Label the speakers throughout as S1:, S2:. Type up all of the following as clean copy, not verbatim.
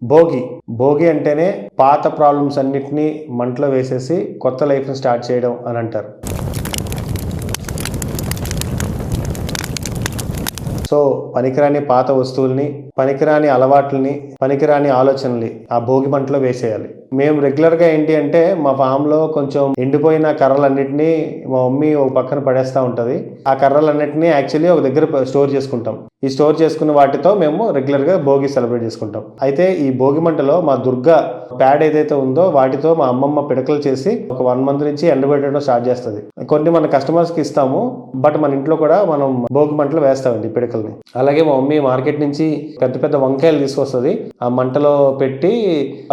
S1: భోగి భోగి అంటేనే పాత ప్రాబ్లమ్స్ అన్నిటినీ మంటలో వేసేసి కొత్త లైఫ్ని స్టార్ట్ చేయడం అని అంటారు. సో పనికిరాని పాత వస్తువుల్ని, పనికిరాని అలవాట్లని, పనికిరాని ఆలోచనల్ని ఆ భోగి మంటలో వేసేయాలి. మేము రెగ్యులర్గా ఏంటి అంటే మా ఫామ్లో కొంచెం ఎండిపోయిన కర్రలన్నింటినీ మా మమ్మీ ఒక పక్కన పడేస్తూ ఉంటుంది. ఆ కర్రలన్నింటినీ యాక్చువల్లీ ఒక దగ్గర స్టోర్ చేసుకుంటాం. ఈ స్టోర్ చేసుకున్న వాటితో మేము రెగ్యులర్గా భోగి సెలబ్రేట్ చేసుకుంటాం. అయితే ఈ భోగి మంటలో మా దుర్గా ప్యాడ్ ఏదైతే ఉందో వాటితో మా అమ్మమ్మ పిడకలు చేసి ఒక 1 month నుంచి ఎండబెట్టడం స్టార్ట్ చేస్తుంది. కొన్ని మన కస్టమర్స్కి ఇస్తాము, బట్ మన ఇంట్లో కూడా మనం భోగి మంటలు వేస్తామండి పిడకల్ని. అలాగే మా మమ్మీ మార్కెట్ నుంచి పెద్ద పెద్ద వంకాయలు తీసుకొస్తుంది. ఆ మంటలో పెట్టి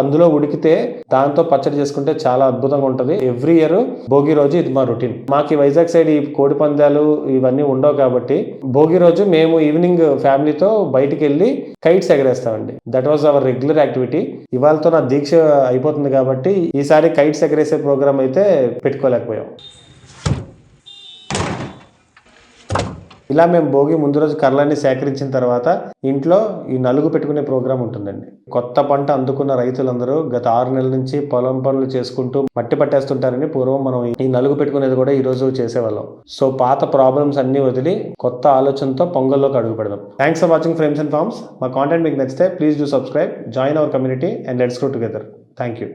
S1: అందులో ఉడికితే దాంతో పచ్చడి చేసుకుంటే చాలా అద్భుతంగా ఉంటుంది. ఎవ్రీ ఇయర్ భోగి రోజు ఇది మా రొటీన్. మాకు ఈ వైజాగ్ సైడ్ ఈ కోడి పందాలు ఇవన్నీ ఉండవు కాబట్టి భోగి రోజు మేము ఈవినింగ్ ఫ్యామిలీతో బయటికి వెళ్ళి కైట్స్ ఎగరేస్తామండి. That was our regular activity. ఇవాళతో నా దీక్ష అయిపోతుంది కాబట్టి ఈసారి కైట్స్ ఎగరేసే ప్రోగ్రామ్ అయితే పెట్టుకోలేకపోయాం. ఇలా మేము భోగి ముందు రోజు కర్రలన్నీ సేకరించిన తర్వాత ఇంట్లో ఈ నలుగు పెట్టుకునే ప్రోగ్రాం ఉంటుందండి. కొత్త పంట అందుకున్న రైతులందరూ గత 6 నెలల నుంచి పొలం పనులు చేసుకుంటూ మట్టి పట్టేస్తుంటారని పూర్వం మనం ఈ నలుగు పెట్టుకునేది కూడా ఈ రోజు చేసేవాళ్ళం. సో పాత ప్రాబ్లమ్స్ అన్ని వదిలి కొత్త ఆలోచనతో పొంగల్లోకి అడుగు పెడదాం. Thanks for watching frames and farms. మా కాంటెంట్ మీకు నచ్చితే please do subscribe, join our community and let's grow together. Thank you.